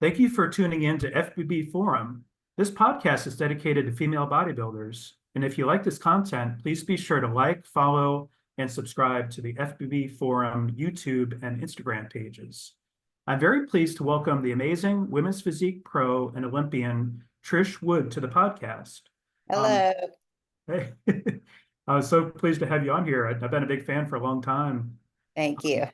Thank you for tuning in to FBB Forum. This podcast is dedicated to female bodybuilders. And if you like this content, please be sure to like, follow, and subscribe to the FBB Forum YouTube and Instagram pages. I'm very pleased to welcome the amazing women's physique pro and Olympian Trish Wood to the podcast. Hello. Hey, I was so pleased to have you on here. I've been a big fan for a long time. Thank you.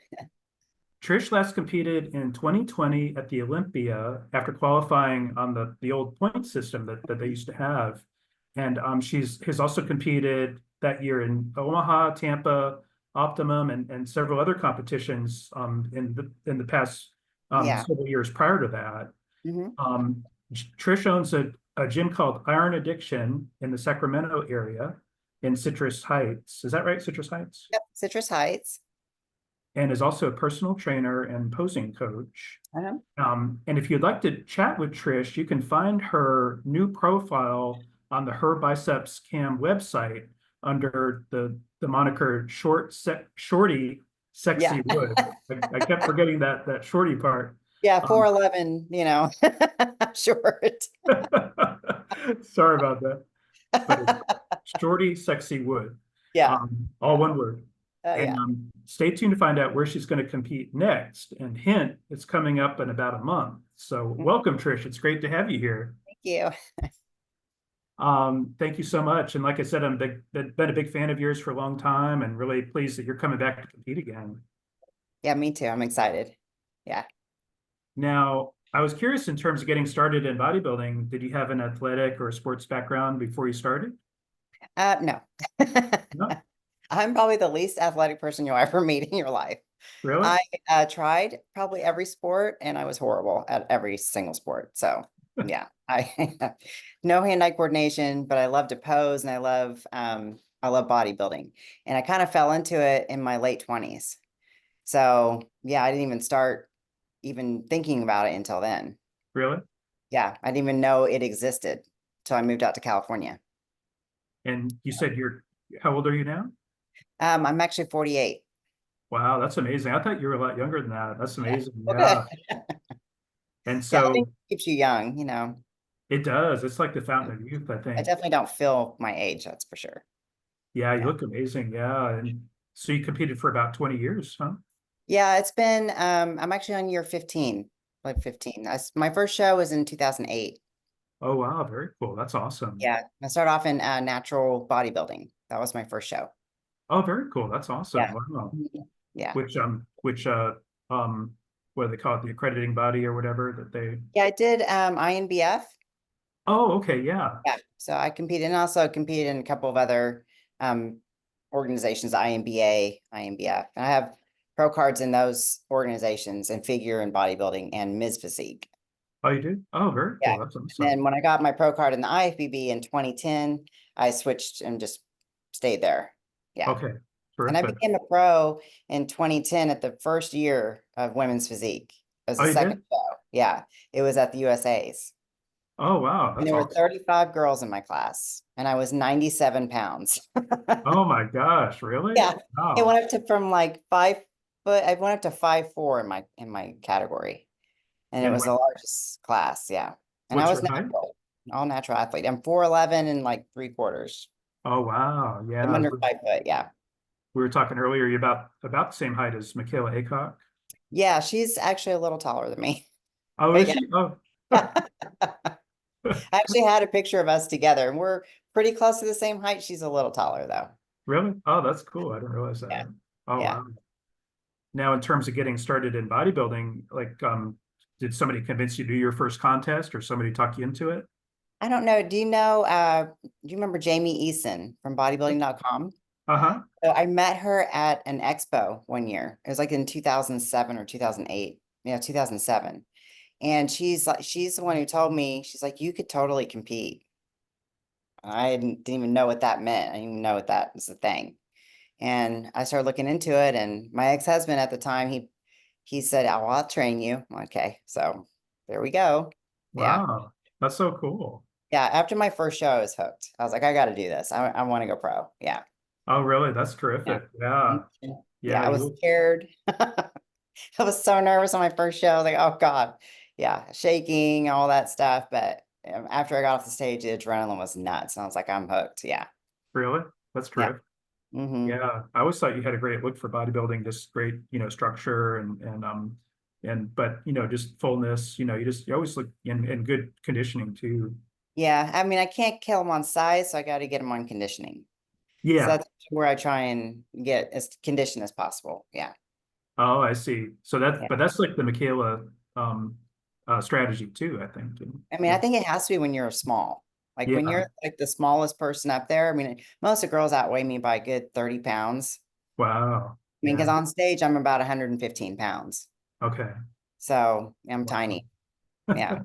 Trish last competed in 2020 at the Olympia after qualifying on the old point system that they used to have. And has also competed that year in Omaha, Tampa, Optimum, and several other competitions in the past several years prior to that. Mm-hmm. Trish owns a gym called Iron Addiction in the Sacramento area in Citrus Heights. Is that right, Citrus Heights? Yep, Citrus Heights. And is also a personal trainer and posing coach. Uh-huh. And if you'd like to chat with Trish, you can find her new profile on the Her Biceps Cam website under the moniker Shorty Sexy Wood. I kept forgetting that shorty part. Yeah, 4'11", short. Sorry about that. But Shorty Sexy Wood. Yeah. All one word. Yeah. Stay tuned to find out where she's going to compete next. And hint, it's coming up in about a month. So welcome, Trish. It's great to have you here. Thank you. Thank you so much. And like I said, I've been a big fan of yours for a long time and really pleased that you're coming back to compete again. Yeah, me too. I'm excited. Yeah. Now, I was curious in terms of getting started in bodybuilding, did you have an athletic or a sports background before you started? No. No? I'm probably the least athletic person you'll ever meet in your life. Really? I tried probably every sport and I was horrible at every single sport. So yeah, I no hand-eye coordination, but I love to pose and I love bodybuilding. And I kind of fell into it in my late 20s. So yeah, I didn't even start even thinking about it until then. Really? Yeah, I didn't even know it existed until I moved out to California. And you said how old are you now? I'm actually 48. Wow, that's amazing. I thought you were a lot younger than that. That's amazing. Yeah. And Yeah, I so think it keeps you young, it does. It's like the fountain of youth, I I think. definitely don't feel my age, that's for sure. Yeah, you look amazing. Yeah. And so you competed for about 20 years, huh? Yeah, it's been, I'm actually on year 15, like 15. My first show was in 2008. Oh, wow. Very cool. That's awesome. Yeah, I started off in natural bodybuilding. That was my first show. Oh, very cool. That's awesome. Yeah. Wow. Yeah. Which what do they call it? The accrediting body or whatever that they. Yeah, I did INBF. Oh, okay. Yeah. Yeah. So I competed and also competed in a couple of other organizations, INBA, INBF. And I have pro cards in those organizations and figure and bodybuilding and Ms. Physique. Oh, you did? Oh, very cool. Yeah. That's awesome. And then when I got my pro card in the IFBB in 2010, I switched and just stayed there. Yeah. Okay. And I became a pro in 2010 at the first year of Women's Physique. It was the second show. Yeah. It was at the USA's. Oh, wow. And there were 35 girls in my class and I was 97 pounds. Oh my gosh, really? Yeah. Wow. It went up to from like 5 foot. I went up to 5'4" in my category. And it was the largest class. Yeah. And I was natural, all natural athlete. I'm 4'11" and like 3/4. Oh, wow. Yeah. I'm under 5 foot. Yeah. We were talking earlier, you're about the same height as Michaela Aycock. Yeah, she's actually a little taller than me. Oh, is she? Oh. I actually had a picture of us together and we're pretty close to the same height. She's a little taller though. Really? Oh, that's cool. I didn't realize that. Yeah. Oh, yeah. Wow. Now, in terms of getting started in bodybuilding, like, did somebody convince you to do your first contest or somebody talk you into it? I don't know. Do you remember Jamie Eason from bodybuilding.com? Uh-huh. So I met her at an expo one year. It was like in 2007 or 2008. Yeah, 2007. And she's the one who told me, she's like, you could totally compete. I didn't even know what that meant. I didn't even know what that was a thing. And I started looking into it. And my ex-husband at the time, he said, oh, I'll train you. Okay. So there we go. Wow. Yeah. That's so cool. Yeah. After my first show, I was hooked. I was like, I got to do this. I want to go pro. Yeah. Oh, really? That's terrific. Yeah. Yeah. I was scared. I was so nervous on my first show. I was like, oh God. yeah, shaking, all that stuff. But after I got off the stage, the adrenaline was nuts. And I was like, I'm hooked. Yeah. Really? That's Yeah. terrific. Hmm. Yeah, I always thought you had a great look for bodybuilding, just great, structure and but just fullness, you always look in good conditioning too. Yeah. I mean, I can't kill them on size, so I got to get them on conditioning. So Yeah. that's where I try and get as conditioned as possible. Yeah. Oh, I see. So Yeah. but that's like the Michaela strategy too, I think. I mean, I think it has to be when you're small. Like when Yeah. you're like the smallest person up there. I mean, most of the girls outweigh me by a good 30 pounds. Wow. I mean, Yeah. because on stage, I'm about 115 pounds. Okay. So I'm Wow. tiny. Yeah.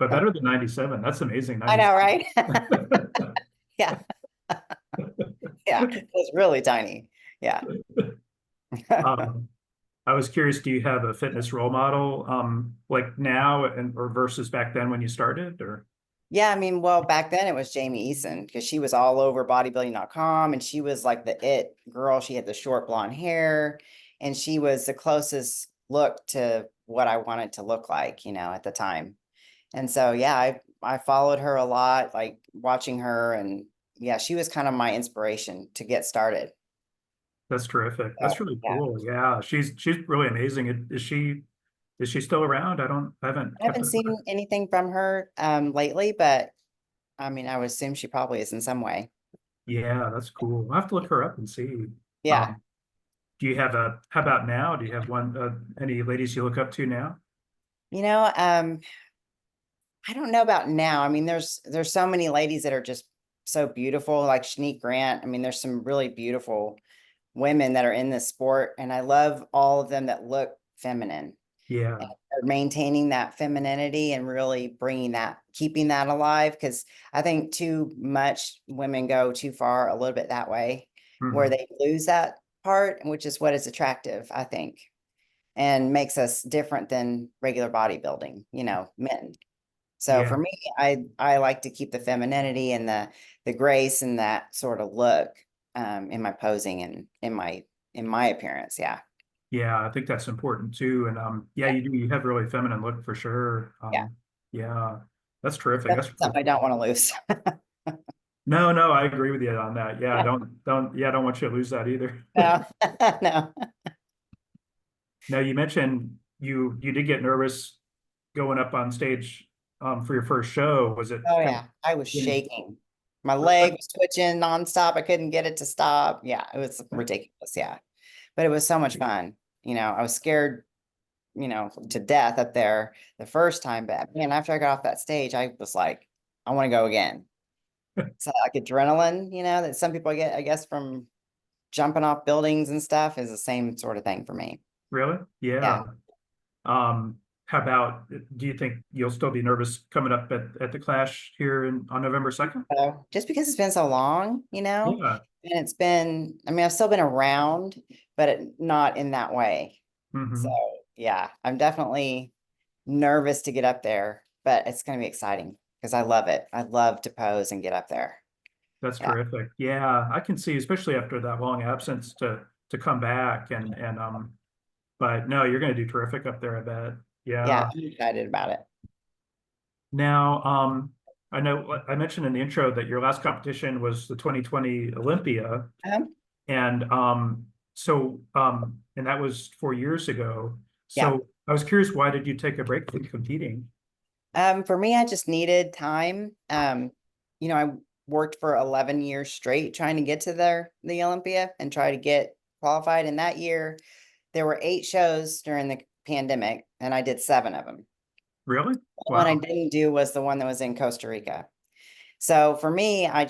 But better than 97. That's amazing. I know, 97. right? Yeah. Yeah. It's really tiny. Yeah. Um, I was curious, do you have a fitness role model, like now and or versus back then when you started, or? Yeah, I mean, well, back then it was Jamie Eason because she was all over bodybuilding.com and she was like the it girl. She had the short blonde hair and she was the closest look to what I wanted to look like, at the time. And so, yeah, I followed her a lot, like watching her, and yeah, she was kind of my inspiration to get started. That's terrific. So, That's really yeah, cool. Yeah, she's really amazing. Is she still around? I haven't I kept haven't up with her. seen anything from her lately, but I mean, I would assume she probably is in some way. Yeah, that's cool. I'll have to look her up and see. Yeah. Um, how about now? Do you have any ladies you look up to now? You know, I don't know about now. I mean, there's so many ladies that are just so beautiful, like Shanique Grant. I mean, there's some really beautiful women that are in this sport, and I love all of them that look feminine and Yeah. are maintaining that femininity and really bringing that, keeping that alive. Because I think too much women go too far a little bit that way, where Hmm. they lose that part, which is what is attractive, I think, and makes us different than regular bodybuilding, men. So Yeah. for me, I like to keep the femininity and the grace and that sort of look in my posing and in my appearance. Yeah. Yeah, I think that's important too. And yeah, Yeah. you have a really feminine look for sure. Yeah. Yeah, that's terrific. That's That's really something I don't cool. want to lose. No, no, I agree with you on that. Yeah, I don't want you to lose that either. No, no. Now you mentioned you did get nervous going up on stage for your first show. Was it Oh kind yeah. I was of shaking. My leg really? was twitching nonstop. I couldn't get it to stop. Yeah, it was ridiculous. Yeah. But it was so much fun. I was scared, to death up there the first time, but man, after I got off that stage, I was like, I want to go again. So like adrenaline, that some people get, I guess, from jumping off buildings and stuff is the same sort of thing for me. Really? Yeah. Yeah. How about, do you think you'll still be nervous coming up at the Clash here on November 2nd? So just because it's been so long, Yeah. and it's been, I mean, I've still been around, but not in that way. So Hmm. yeah, I'm definitely nervous to get up there, but it's going to be exciting because I love it. I love to pose and get up there. That's Yeah. terrific. Yeah, I can see, especially after that long absence to come back but no, you're going to do terrific up there, I bet. Yeah. Yeah. I'm excited about it. Now, I know I mentioned in the intro that your last competition was the 2020 Olympia, Um, and and that was 4 years ago. yeah. So I was curious, why did you take a break from competing? For me, I just needed time. I worked for 11 years straight trying to get to the Olympia and try to get qualified. And that year, there were 8 shows during the pandemic, and I did 7 of them. Really? The one I Wow. didn't do was the one that was in Costa Rica. So for me, I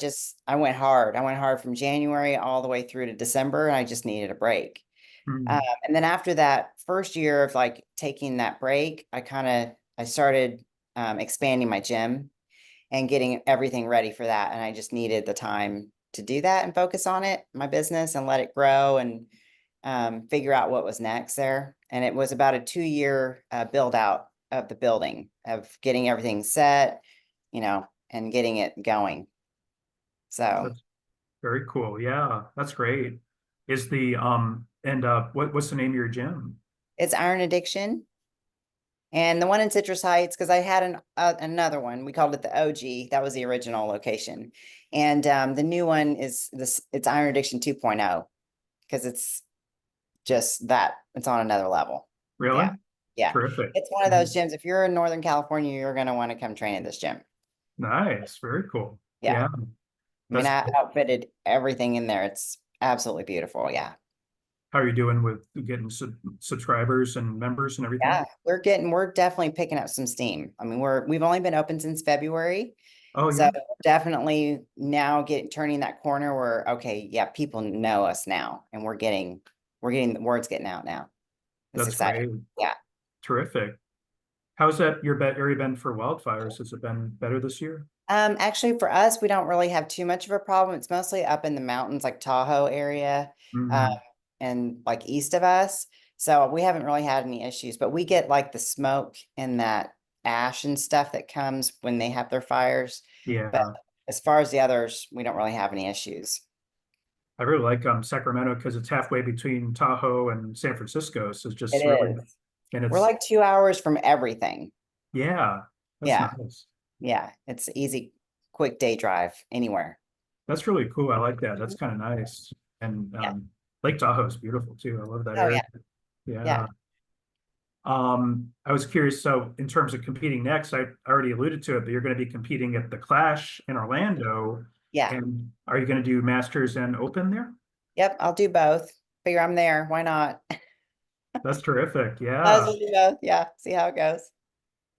went hard. I went hard from January all the way through to December, and I just needed a break. Hmm. And then after that first year of like taking that break, I started expanding my gym and getting everything ready for that. And I just needed the time to do that and focus on it, my business, and let it grow and figure out what was next there. And it was about a 2-year build out of the building, of getting everything set, and getting it going. So That's very cool. Yeah, that's great. Is the and what's the name of your gym? it's Iron Addiction. And the one in Citrus Heights, because I had another one, we called it the OG. That was the original location. And the new one is it's Iron Addiction 2.0 because it's just that it's on another level. Really? Yeah. Yeah. Terrific. It's one of those gyms. If you're in Northern California, you're going to want to come train at this gym. Nice. Very cool. Yeah. Yeah. I mean, That's I outfitted everything in there. It's absolutely beautiful. Yeah. how are you doing with getting subscribers and members and everything? Yeah. We're definitely picking up some steam. I mean, we've only been open since February. Oh, So yeah. definitely now turning that corner where, okay, yeah, people know us now and we're getting the words getting out now. It's That's exciting. great. Yeah. Terrific. How's that your area been for wildfires? Has it been better this year? Actually for us, we don't really have too much of a problem. It's mostly up in the mountains, like Tahoe area, uh, Mm, and like east of us. So we haven't really had any issues, but we get like the smoke and that ash and stuff that comes when they have their fires. But yeah. as far as the others, we don't really have any issues. I really like Sacramento because it's halfway between Tahoe and San Francisco. So it's It just really, is. and We're it's, like 2 hours from everything. yeah, that's Yeah. nice. Yeah. It's easy, quick day drive anywhere. That's really cool. I like that. That's kind of nice. And Yeah. Lake Tahoe is beautiful too. I love that Oh area. yeah. Yeah. Yeah. I was curious. So in terms of competing next, I already alluded to it, but you're going to be competing at the Clash in Orlando. Yeah. And are you going to do Masters and Open there? Yep. I'll do both. Figure I'm there. Why not? That's terrific. Might as Yeah. well do both. Yeah. See how it goes.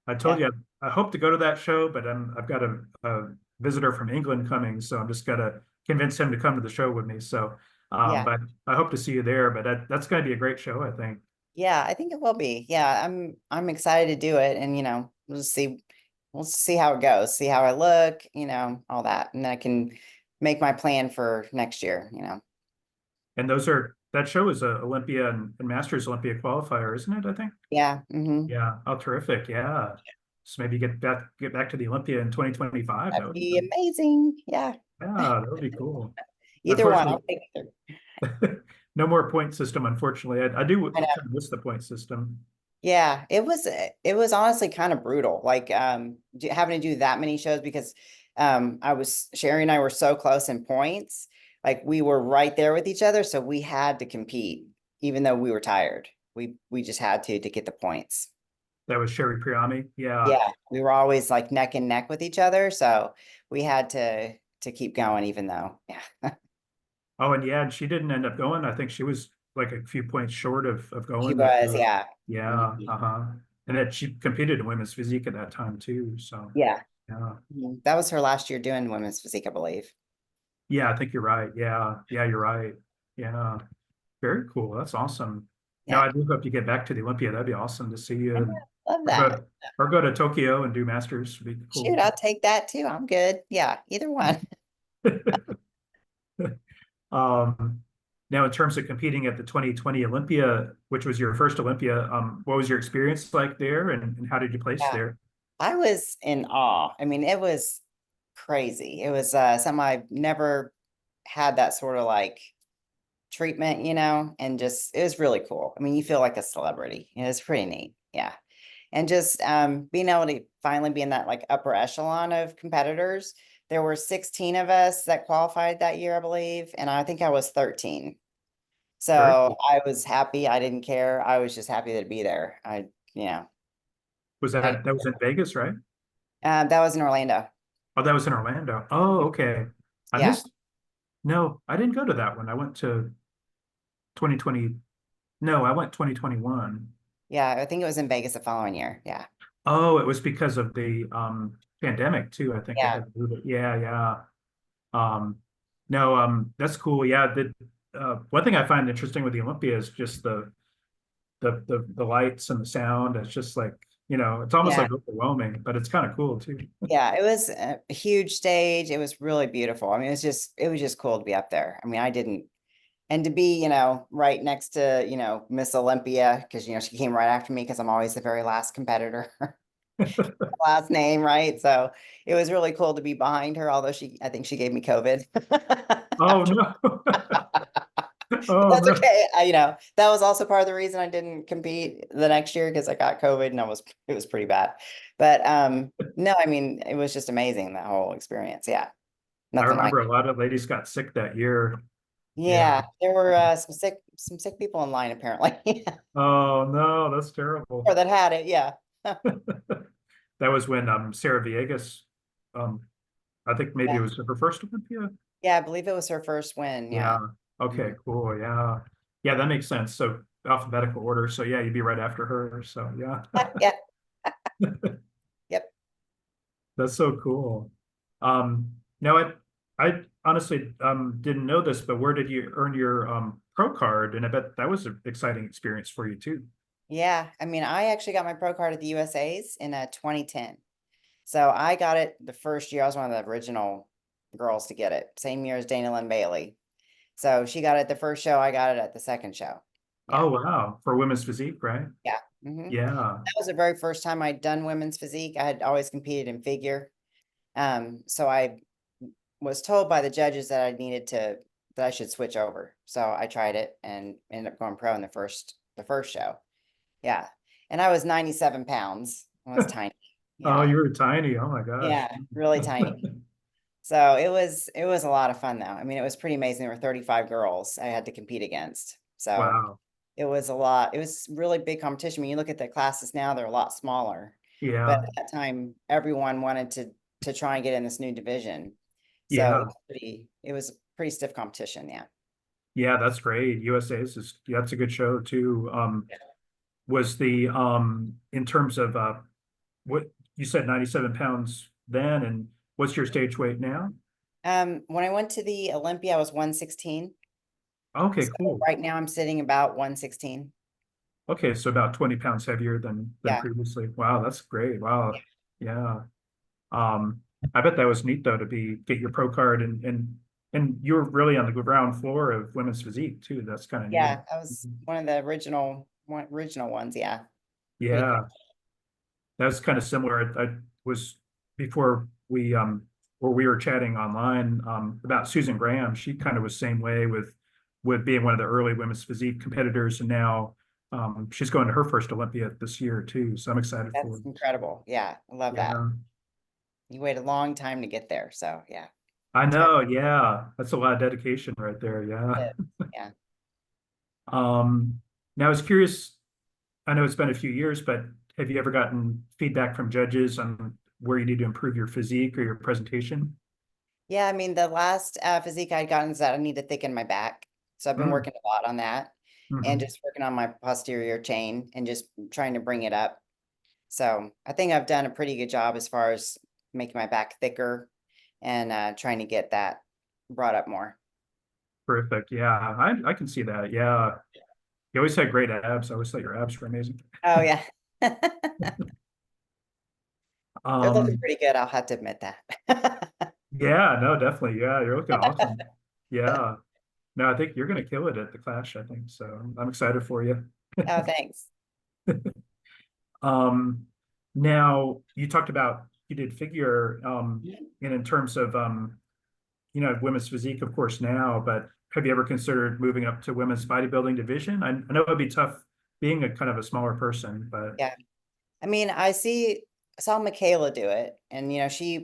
I Yeah. told you I hope to go to that show, but I've got a visitor from England coming, so I'm just gonna convince him to come to the show with me. So, Yeah. but I hope to see you there. But that's going to be a great show, I think. Yeah. I think it will be. Yeah. I'm excited to do it. And we'll see how it goes, see how I look, all that. And then I can make my plan for next year. And that show is a Olympia and Masters Olympia qualifier, isn't it? I think. Yeah. Yeah. Oh, terrific. Yeah. So maybe get back to the Olympia in 2025. That That'd would be be great. amazing. Yeah. Yeah, that would be cool. Either one. Unfortunately, I'll take either. no more point system. Unfortunately, I do I know. kind of miss the point system. Yeah, it was honestly kind of brutal, like having to do that many shows because Sherry and I were so close in points. Like we were right there with each other, so we had to compete, even though we were tired. We just had to get the points. That was Sherry Priami. Yeah. Yeah, we were always like neck and neck with each other, so we had to keep going, even though, yeah. Oh, and yeah, and she didn't end up going. I think she was like a few points short of She going. was, yeah. Yeah, Mhm. uh-huh. And that she competed in women's physique at that time too. So Yeah. yeah. Mhm. That was her last year doing women's physique, I believe. Yeah, I think you're right. Yeah. Yeah, you're right. Yeah. Very cool. That's awesome. No, Yeah. I do hope you get back to the Olympia. That'd be awesome to see I you know, love or that. go to Tokyo and do masters. Would be Shoot, cool. I'll take that too. I'm good. Yeah, either one. Um, now in terms of competing at the 2020 Olympia, which was your first Olympia, what was your experience like there and how did you place Yeah, there? I was in awe. I mean, it was crazy. It was something I've never had that sort of like treatment, and just it was really cool. I mean, you feel like a celebrity. It's pretty neat. Yeah. And just being able to finally be in that like upper echelon of competitors. There were 16 of us that qualified that year, I believe, and I think I was 13. Very So cool. I was happy. I didn't care. I was just happy to be there. You know, Was I, that was in Vegas, right? that was in Orlando. Oh, that was in Orlando. Oh, okay. I Yeah. missed. No, I didn't go to that one. I went to 2020. No, I went 2021. Yeah. I think it was in Vegas the following year. Yeah. Oh, it was because of the pandemic too. I think they Yeah. had to move it. Yeah, yeah. Um, no, that's cool. Yeah, the one thing I find interesting with the Olympia is just the lights and the sound. It's just like, it's almost Yeah. like overwhelming, but it's kind of cool too. Yeah. It was a huge stage. It was really beautiful. I mean, it was just cool to be up there. I mean, I didn't, and to be, right next to, Miss Olympia, because, she came right after me because I'm always the very last competitor. Last name, right? So it was really cool to be behind her, although I think she gave me COVID Oh after. no. Oh, That's no. okay. That was also part of the reason I didn't compete the next year because I got COVID and it was pretty bad. But no, I mean, it was just amazing, that whole experience. Yeah. I Nothing like remember a it. lot of ladies got sick that year. Yeah. Yeah, there were some sick people in line apparently. Oh, no, that's terrible. Or that had it, yeah. That was when Sarah Villegas, um, I think maybe Yeah. it was her first Olympia. Yeah, I believe it was her first win. Yeah. Yeah. Okay, Mhm. cool. Yeah. Yeah, that makes sense. So alphabetical order. So yeah, you'd be right after her. So yeah. Yeah. Yep. That's so cool. Now I honestly didn't know this, but where did you earn your pro card? And I bet that was an exciting experience for you too. Yeah. I mean, I actually got my pro card at the USA's in 2010. So I got it the first year. I was one of the original girls to get it. Same year as Dana Lynn Bailey. So she got it the first show. I got it at the second show. Yeah. Oh wow. For women's physique, right? Yeah. Yeah. That was the very first time I'd done women's physique. I had always competed in figure. So I was told by the judges that that I should switch over. So I tried it and ended up going pro in the first show. Yeah. And I was 97 pounds. I was tiny. Oh, Yeah. you were tiny. Oh my gosh. Yeah. Really tiny. So it was a lot of fun though. I mean, it was pretty amazing. There were 35 girls I had to compete against. So Wow. it was a lot. It was really big competition. When you look at the classes now, they're a lot smaller. But Yeah. at that time, everyone wanted to try and get in this new division. So Yeah. it was pretty stiff competition. Yeah. Yeah, that's great. USA's is yeah, that's a good show too. Was the in terms of what you said 97 pounds then, and what's your stage weight now? When I went to the Olympia, I was 116. Okay, So cool. right now I'm sitting about 116. Okay, so about 20 pounds heavier than Yeah. previously. Wow, that's great. Wow. Yeah. Um, I bet that was neat though to be get your pro card and you're really on the ground floor of women's physique too. That's kind of neat. Yeah. I was one of the original ones. Yeah. Pretty cool. Yeah, that's kind of similar. I was before we or we were chatting online about Susan Graham. She kind of was same way with being one of the early women's physique competitors, and now she's going to her first Olympia this year too. So I'm excited for That's her. incredible. Yeah. I love that. Yeah, You wait a long time to get there. So yeah. I It's got know. Yeah, that's a lot of dedication right there. Yeah. it. Yeah. Um, Now I was curious. I know it's been a few years, but have you ever gotten feedback from judges on where you need to improve your physique or your presentation? Yeah. I mean, the last physique I'd gotten is that I need to thicken my back. So I've been Mm, working a lot on that and mhm. just working on my posterior chain and just trying to bring it up. So I think I've done a pretty good job as far as making my back thicker and trying to get that brought up more. Perfect. Yeah, I can see that. Yeah. You always had great abs. I always thought your abs were amazing. Oh yeah. They're looking Um, pretty good, I'll have to admit that. yeah, no, definitely. Yeah, you're looking awesome. Yeah. No, I think you're gonna kill it at the Clash, I think. So I'm excited for you. Oh, thanks. Um, Now you talked about you did figure and in terms of women's physique, of course, now, but have you ever considered moving up to women's bodybuilding division? I know it'd be tough being a kind of a smaller person, but Yeah. I mean, I saw Michaela do it and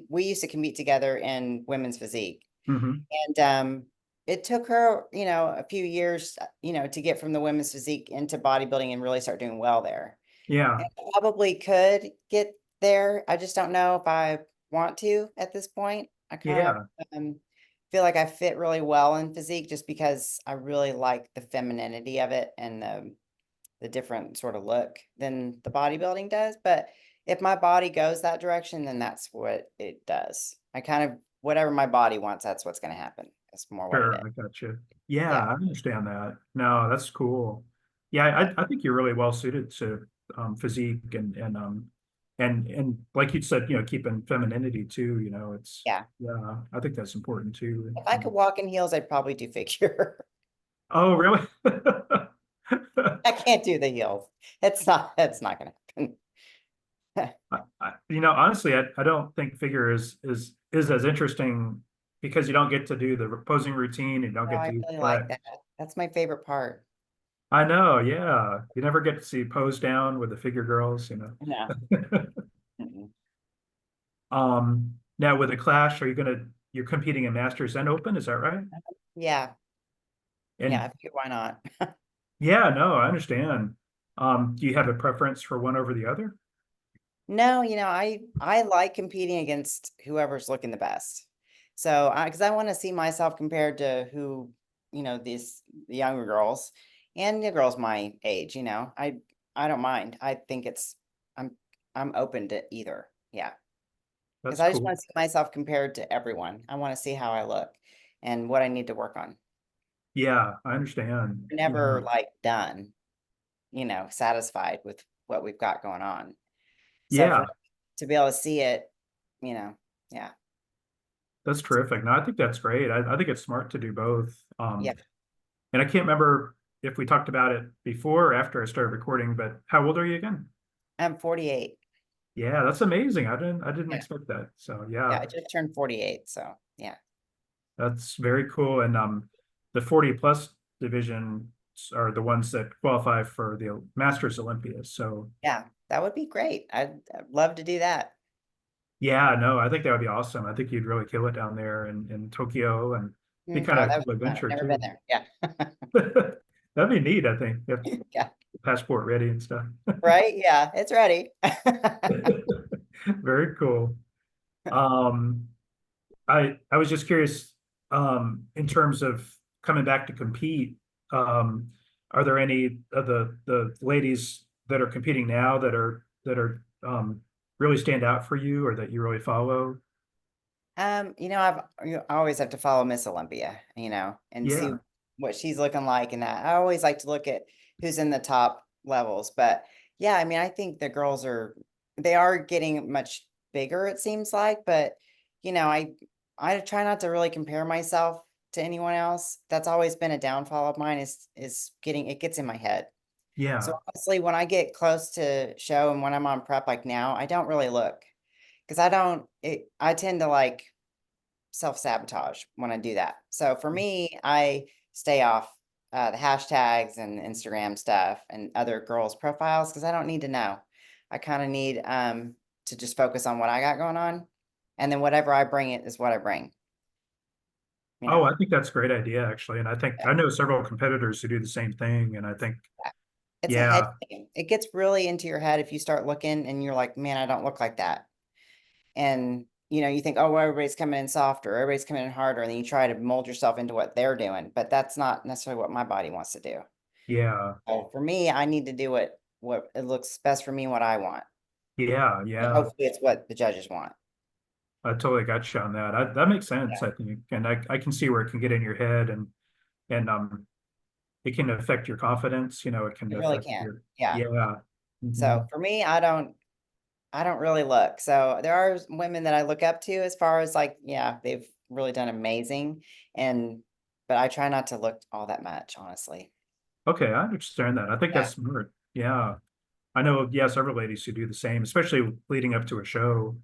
we used to compete together in women's physique. mhm. And it took her, a few years, to get from the women's physique into bodybuilding and really start doing well there. Yeah, And I probably could get there. I just don't know if I want to at this point. I kind of yeah, feel like I fit really well in physique just because I really like the femininity of it and the different sort of look than the bodybuilding does. But if my body goes that direction, then that's what it does. I kind of, whatever my body wants, that's what's going to happen. That's more what it sure, is. I got you. Yeah, Yeah. I understand that. No, that's cool. Yeah, Yeah. I think you're really well suited to physique and like you said, keeping femininity too, it's Yeah. yeah, I think that's important too. If I could walk in heels, I'd probably do figure. Oh, really? I can't do the heels. It's not going to happen. Honestly, I don't think figure is as interesting because you don't get to do the posing routine, you don't No, get I to really like flex. that. That's my favorite part. I know, yeah. You never get to see pose down with the figure girls, Yeah. Mm-mm. Now with the Clash, you're competing in Masters and Open, is that right? Yeah. Yeah. I And figured why not? yeah, no, I understand. Do you have a preference for one over the other? No, I like competing against whoever's looking the best. So, because I want to see myself compared to who, the younger girls and the girls my age, I don't mind. I think I'm I'm open to either. Yeah. Because That's I just cool. want to see myself compared to everyone. I want to see how I look and what I need to work on. Yeah, I understand. Yeah. Never like done, satisfied with what we've got going on. So for Yeah, to be able to see it, you know, yeah, that's terrific. No, I think that's great. I think it's smart to do both. yeah. And I can't remember if we talked about it before or after I started recording, but how old are you again? I'm 48. Yeah, that's amazing. I didn't Yeah, expect that. So yeah. yeah, I just turned 48, so yeah, that's very cool. And the 40 plus division are the ones that qualify for the Masters Olympia. So yeah. That would be great. I'd love to do that. yeah, no, I think that would be awesome. I think you'd really kill it down there in Tokyo and be kind Oh, of that a would cool be fun. I've adventure never been too. there. Yeah, That'd be neat, I think. Get yeah. the passport ready and stuff. Right? Yeah, it's ready. Very cool. Um, I was just curious, in terms of coming back to compete, um, are there any of the ladies that are competing now that are really stand out for you or that you really follow? I always have to follow Miss Olympia, and see Yeah, what she's looking like and that. I always like to look at who's in the top levels. But yeah, I mean, I think the girls they are getting much bigger, it seems like, but you know, I I try not to really compare myself to anyone else. That's always been a downfall of mine is getting it gets in my head. So yeah, honestly, when I get close to show and when I'm on prep like now, I don't really look because I tend to like self-sabotage when I do that. So for me, I stay off the hashtags and Instagram stuff and other girls' profiles because I don't need to know. I kind of need to just focus on what I got going on. And then whatever I bring it is what I bring, you Oh, know. I think that's a great idea, actually. And I think Yeah. I know several competitors who do the same thing. And I think, Yeah. It's a head yeah, thing. It gets really into your head if you start looking and you're like, man, I don't look like that. And you think, oh, well, everybody's coming in softer, everybody's coming in harder, and then you try to mold yourself into what they're doing, but that's not necessarily what my body wants to do. yeah, So for me, I need to do what it looks best for me and what I want. yeah, And yeah. hopefully it's what the judges want. I totally got you on that. That makes sense, Yeah, I think. And I can see where it can get in your head and it can affect your confidence, it can it really affect can. your, Yeah. yeah. So Mhm. for me, I don't really look. So there are women that I look up to as far as like, yeah, they've really done amazing. And but I try not to look all that much, honestly. Okay, I understand that. I think Yeah. that's smart. Yeah. I know, yeah, several ladies who do the same, especially leading up to a show.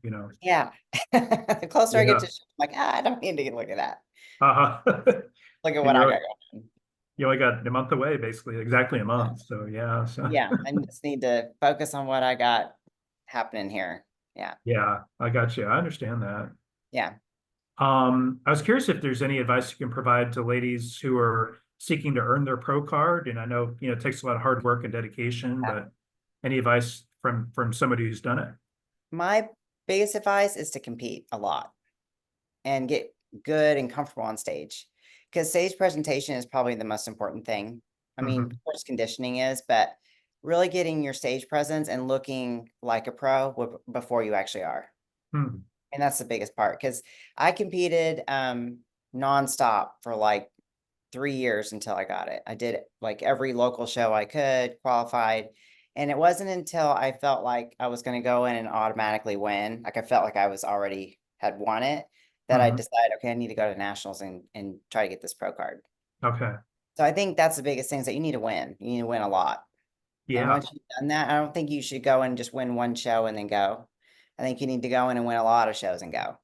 Yeah. The closer I get Yeah. to, I'm like, I don't need to look at that. Uh-huh. Look at And what I got going. you only got a month away, basically, exactly a Yeah. month. So yeah. So Yeah. I just need to focus on what I got happening here. Yeah. yeah, I got you. I understand that. Yeah. I was curious if there's any advice you can provide to ladies who are seeking to earn their pro card. And I know, it takes a lot of hard work and dedication, Yeah. but any advice from somebody who's done it? My biggest advice is to compete a lot and get good and comfortable on stage because stage presentation is probably the most important thing. I mean, Hmm. of course, conditioning is, but really getting your stage presence and looking like a pro before you actually are. Hmm. And that's the biggest part because I competed nonstop for like 3 years until I got it. I did it like every local show I could, qualified. And it wasn't until I felt like I was going to go in and automatically win, like I felt like I was already had won it, that I Hmm. decided, okay, I need to go to nationals and try to get this pro card. Okay. So I think that's the biggest thing is that you need to win. You need to win a lot. And Yeah, once you've done that, I don't think you should go and just win one show and then go. I think you need to go in and win a lot of shows and go.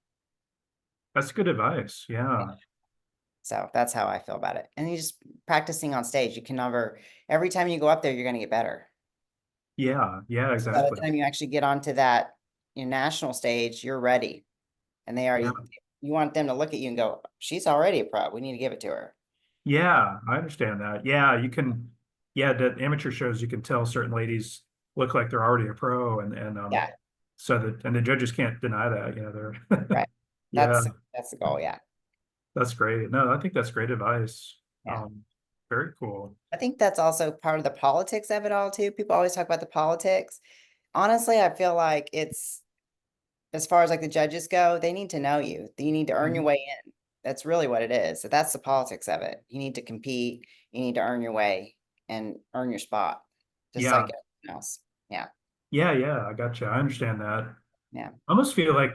that's good advice. Yeah. Yeah. So that's how I feel about it. And you just practicing on stage, you can never, every time you go up there, you're going to get better. Yeah, yeah, By the exactly. time you actually get onto that, national stage, you're ready. And they Yeah. already, you want them to look at you and go, she's already a pro. We need to give it to her. Yeah, I understand that. Yeah, you can, yeah, the amateur shows, you can tell certain ladies look like they're already a pro, and Yeah, so that, and the judges can't deny that, they're, right. yeah, That's the goal. Yeah. that's great. No, I think that's great advice. Yeah. Very cool. I think that's also part of the politics of it all too. People always talk about the politics. Honestly, I feel like it's, as far as like the judges go, they need to know you. You need to earn your Mhm. way in. That's really what it is. So that's the politics of it. You need to compete. You need to earn your way and earn your spot, just like Yeah, everything else. Yeah. yeah, yeah, I gotcha. I understand that. Yeah. I almost feel like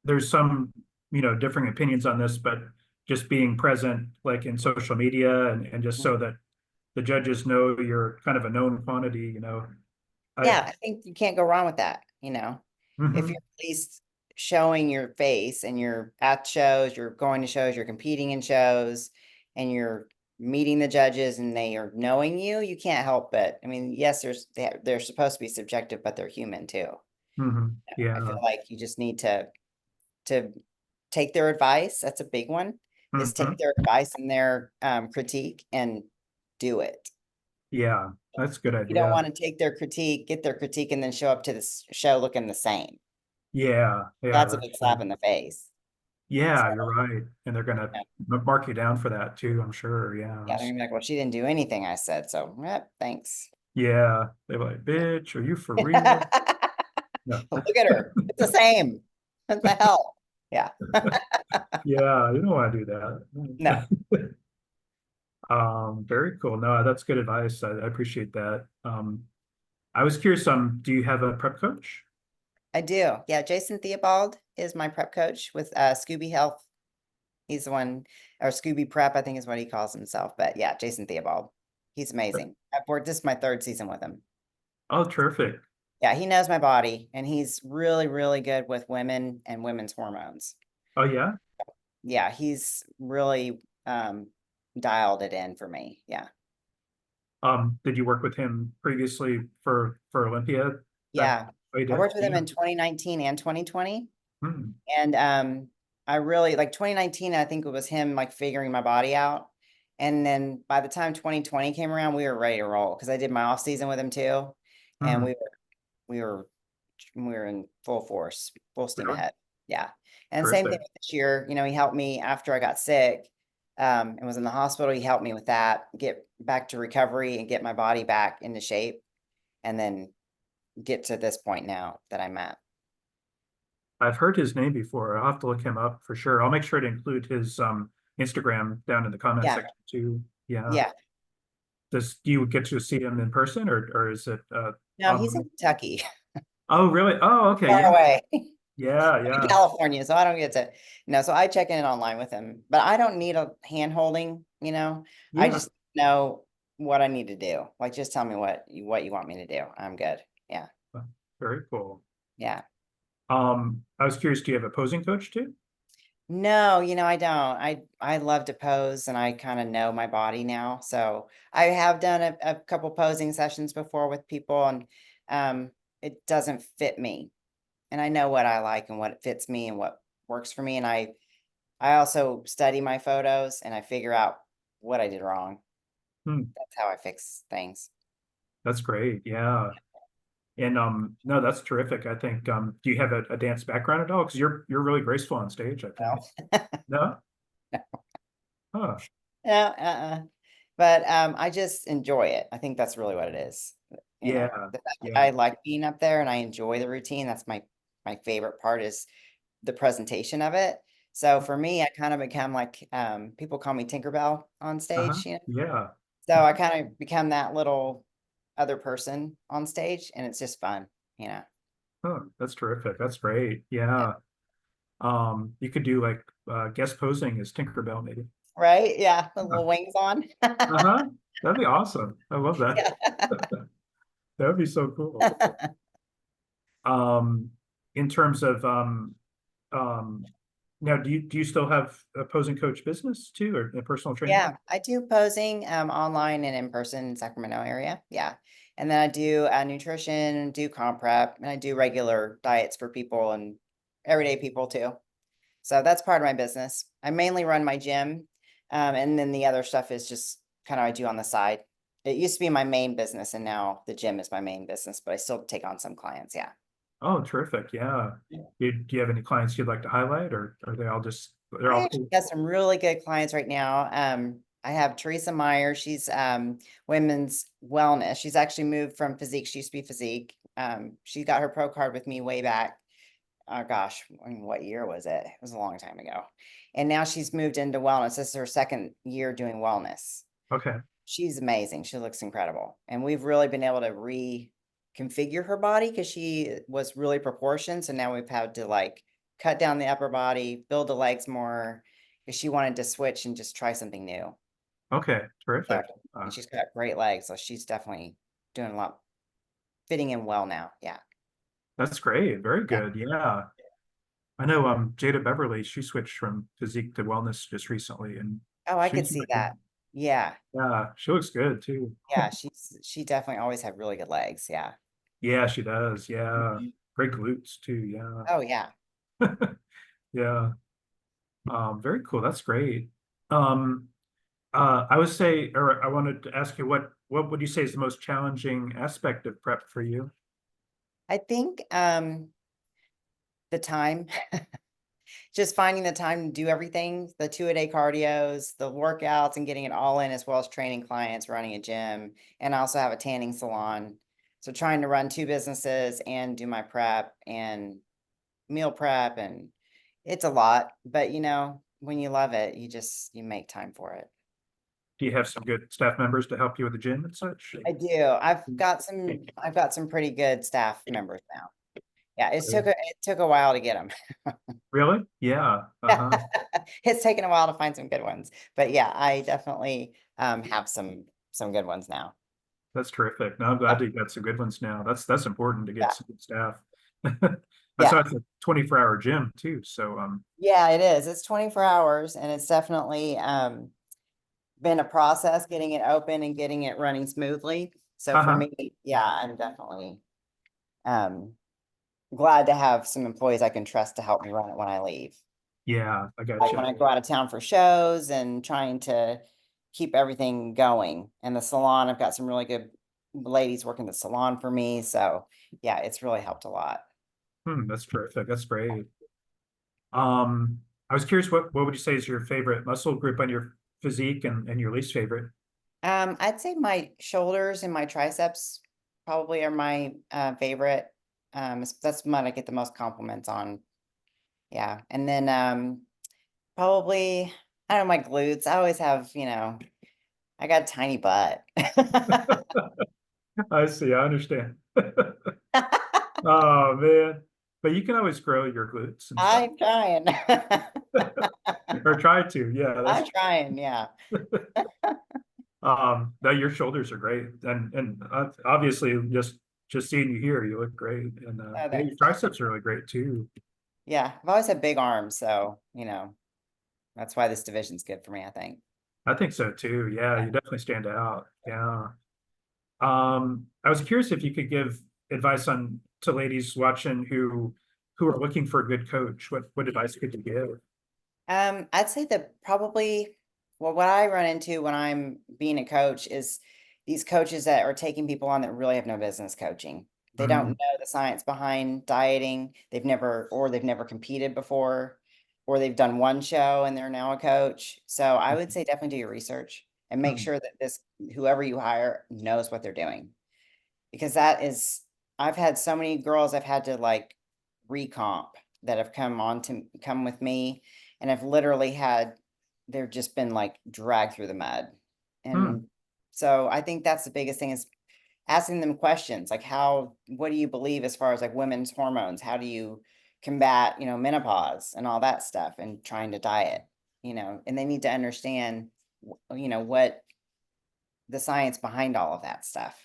there's some, differing opinions on this, but just being present like in social media and just so that the judges know you're kind of a known quantity, I, Yeah. I think you can't go wrong with that. If you're mhm, at least showing your face and you're at shows, you're going to shows, you're competing in shows, and you're meeting the judges and they are knowing you, you can't help but, I mean, yes, they're supposed to be subjective, but they're human too. mhm, I feel yeah, like you just need to take their advice. That's a big one, is take mhm, their advice and their critique and do it. yeah, that's a good You don't idea. want to take their critique, get their critique, and then show up to this show looking the same. Yeah, yeah, That's a that's big slap true. in the face. So, Yeah, you're right. And they're gonna yeah, mark you down for that too, I'm sure. Yeah. they're gonna be like, well, she didn't do anything I said, so yep, thanks. Yeah. They're like, bitch, are you for real? No. Look at her. It's the same. What the hell? Yeah. Yeah, you don't want to do No, that. Very cool. No, that's good advice. I appreciate that. I was curious, do you have a prep coach? I do. Yeah, Jason Theobald is my prep coach with Scooby Health. He's the one, or Scooby Prep, I think is what he calls himself. But yeah, Jason Theobald. He's amazing. I've worked, this is my third season with him. Oh, terrific. Yeah, he knows my body and he's really, really good with women and women's hormones. Oh, yeah. Yeah, he's really dialed it in for me. Yeah. Did you work with him previously for Olympia back? Yeah. Oh, you I did? worked with him Yeah. in 2019 and 2020. Hmm. And I really like 2019, I think it was him like figuring my body out. And then by the time 2020 came around, we were ready to roll because I did my off season with him too. And Hmm. we were we were in full force, full steam Really? ahead. Yeah. And same thing Terrific. with this year, he helped me after I got sick, and was in the hospital. He helped me with that, get back to recovery and get my body back into shape and then get to this point now that I'm at. I've heard his name before. I'll have to look him up for sure. I'll make sure to include his Instagram down in the comment Yeah. section too. Yeah. Yeah. Do you get to see him in person or is it No, he's in online? Kentucky, Oh, really? Oh, okay. far Yeah. away. Yeah, I'm in yeah. California, so I don't get to, so I check in online with him, but I don't need a hand holding, I Yeah. just know what I need to do. Like, just tell me what you want me to do. I'm good. Yeah. Very cool. Yeah. I was curious, do you have a posing coach too? No, I don't. I love to pose and I kind of know my body now. So I have done a couple posing sessions before with people and it doesn't fit me. And I know what I like and what fits me and what works for me. And I also study my photos and I figure out what I did wrong. Hmm, That's how I fix things. that's great. Yeah. And no, that's terrific. I think do you have a dance background at all? Because you're really graceful on stage, I think. No, No? Huh. no, but I just enjoy it. I think that's really what it is. Yeah. The fact that Yeah. I like being up there and I enjoy the routine. That's my favorite part is the presentation of it. So for me, I kind of become like people call me Tinkerbell on Uh-huh. stage, Yeah. So I kind of become that little other person on stage and it's just fun. Oh, that's terrific. That's great. Yeah. Yeah. You could do like guest posing as Tinkerbell maybe. Right? Yeah, the Huh. little wings on. Uh-huh. That'd be awesome. I love that. Yeah. That would be so cool. Um, in terms of um Now, do you still have a posing coach business too, or a personal trainer? Yeah, I do posing online and in person in Sacramento area. Yeah. And then I do nutrition, do comp prep, and I do regular diets for people and everyday people too. So that's part of my business. I mainly run my gym. And then the other stuff is just kind of I do on the side. It used to be my main business, and now the gym is my main business, but I still take on some clients. Yeah. Oh, terrific. Yeah. Do you have any clients you'd like to highlight, or are they all just, they're I all actually cool? got some really good clients right now. I have Teresa Meyer. She's women's wellness. She's actually moved from Physique. She used to be Physique. She got her pro card with me way back. Oh gosh, I mean, what year was it? It was a long time ago. And now she's moved into wellness. This is her second year doing wellness. Okay. She's amazing. She looks incredible. And we've really been able to reconfigure her body because she was really proportioned. So now we've had to like cut down the upper body, build the legs more because she wanted to switch and just try something new. Okay. So, Terrific. and she's got great legs. So she's definitely doing a lot, fitting in well now. Yeah. That's great. Very Yeah. good. Yeah. I know Jada Beverly, she switched from physique to wellness just recently, and Oh, I could she's see looking, that. Yeah. yeah, she looks good too. Yeah. She definitely always had really good legs. Yeah. Yeah, she does. Yeah. Mhm. Great glutes too. Yeah. Oh, yeah. Yeah. Very cool. That's great. Um, I would say, or I wanted to ask you, what would you say is the most challenging aspect of prep for you? I think the time. Just finding the time to do everything, the 2-a-day cardios, the workouts, and getting it all in, as well as training clients, running a gym, and I also have a tanning salon. So trying to run 2 businesses and do my prep and meal prep, and it's a lot, but when you love it, you make time for it. Do you have some good staff members to help you with the gym and such? I do. I've got some pretty good staff members now. Yeah, it took a while to get them. Really? Yeah. Uh-huh. It's taken a while to find some good ones, but yeah, I definitely have some good ones now. That's terrific. No, I'm glad that you got some good ones now. That's important to get Yeah, some good staff. I yeah, saw it's a 24-hour gym too. So yeah. It is. It's 24 hours, and it's definitely been a process getting it open and getting it running smoothly. So for uh-huh. me, yeah, I'm definitely um glad to have some employees I can trust to help me run it when I leave. Yeah, I got Like you. when I go out of town for shows and trying to keep everything going. And the salon, I've got some really good ladies working the salon for me. So yeah, it's really helped a lot. That's terrific. That's great. Um, I was curious, what would you say is your favorite muscle group on your physique and your least favorite? I'd say my shoulders and my triceps probably are my favorite. That's what I get the most compliments on. Yeah. And then probably, I don't know, my glutes. I always have, I got a tiny butt. I see. I understand. Oh man. But you can always grow your glutes and stuff. I'm trying. Or try to. Yeah, I'm that's trying, yeah. no, your shoulders are great. And obviously just seeing you here, you look great. And Oh, yeah, thanks. your triceps are really great too. Yeah, I've always had big arms, so, that's why this division's good for me, I think. I think so too. Yeah, Yeah. you definitely stand out. Yeah. I was curious if you could give advice on to ladies watching who are looking for a good coach. What advice could you give? I'd say that probably, well, what I run into when I'm being a coach is these coaches that are taking people on that really have no business coaching. They don't Mm, know the science behind dieting. They've never competed before, or they've done one show and they're now a coach. So I would say definitely do your research and make mm, sure that whoever you hire knows what they're doing. Because that is, I've had so many girls I've had to like recomp that have come with me, and I've literally had, they've just been like dragged through the mud. mm, And so I think that's the biggest thing is asking them questions like what do you believe as far as like women's hormones? How do you combat, menopause and all that stuff, and trying to diet, and they need to understand, what the science behind all of that stuff.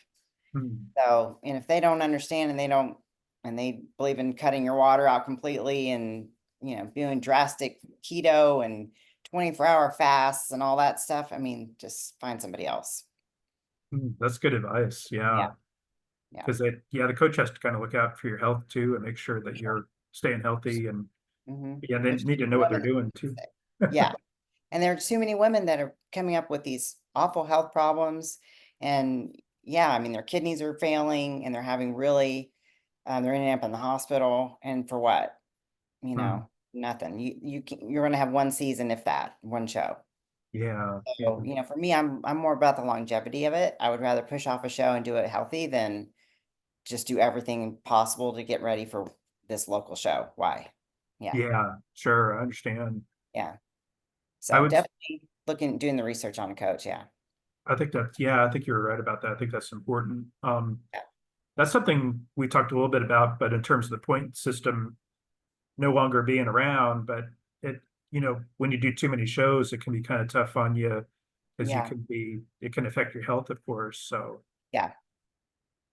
mm. So, and if they don't understand and they believe in cutting your water out completely and, doing drastic keto and 24-hour fasts and all that stuff, I mean, just find somebody else. That's good advice. Yeah. Yeah. Yeah. Because the coach has to kind of look out for your health too and make sure that you're staying healthy and yeah, they There's need to know what they're women that doing too. yeah. And there are too many women that are coming up with these awful health problems. And yeah, I mean, their kidneys are failing and they're having really, they're ending up in the hospital. And for what? Hmm. Nothing. You're going to have one season, if that, one show. Yeah. Yeah. So, for me, I'm more about the longevity of it. I would rather push off a show and do it healthy than just do everything possible to get ready for this local show. Why? Yeah. Yeah. Sure. I understand. Yeah. I So would, definitely doing the research on a coach. Yeah. I think you're right about that. I think that's important. Yeah. That's something we talked a little bit about, but in terms of the point system no longer being around, but it, when you do too many shows, it can be kind of tough on you because Yeah. it can affect your health, of course. So Yeah.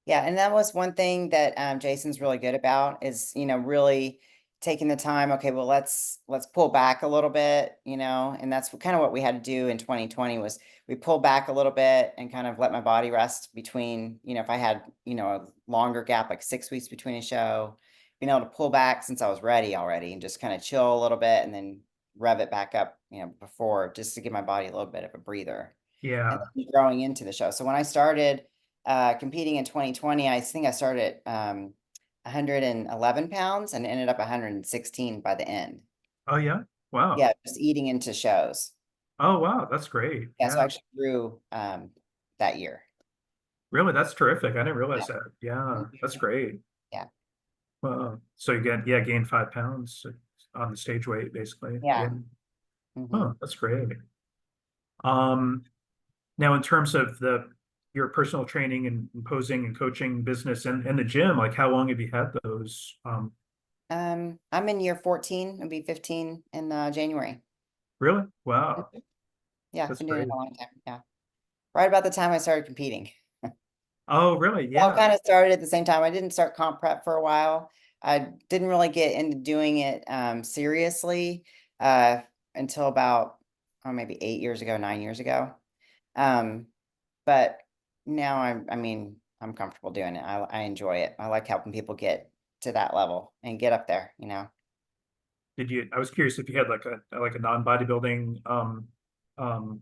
Yeah, and that was one thing that Jason's really good about is, really taking the time. Okay, well, let's pull back a little bit, and that's kind of what we had to do in 2020 was we pulled back a little bit and kind of let my body rest between, if I had, a longer gap, like 6 weeks between a show, being able to pull back since I was ready already and just kind of chill a little bit and then rev it back up, before just to give my body a little bit of a breather and yeah. then growing into the show. So when I started competing in 2020, I think I started at 111 pounds and ended up 116 by the end. Oh yeah. Wow. Yeah, just eating into shows. Oh wow. That's great. Yeah, so Yeah. I actually grew that year. Really, that's terrific. I didn't Yeah. realize that. Yeah, that's Mhm. great. Yeah. So you gained 5 pounds on the stage weight, basically. Yeah. Yeah. Hmm. Oh, that's great. Um, Now in terms of your personal training and posing and coaching business and the gym, like how long have you had those? I'm in year 14. It'll be 15 in January. Really? Wow, Mhm. Yeah, that's been doing it great. a long time. Yeah. Right about the time I started competing. Oh, really? All Yeah. kind of started at the same time. I didn't start comp prep for a while. I didn't really get into doing it seriously uh, until about maybe 8 years ago, 9 years ago. Um, but now I mean, I'm comfortable doing it. I enjoy it. I like helping people get to that level and get up there. I was curious if you had like a non-bodybuilding um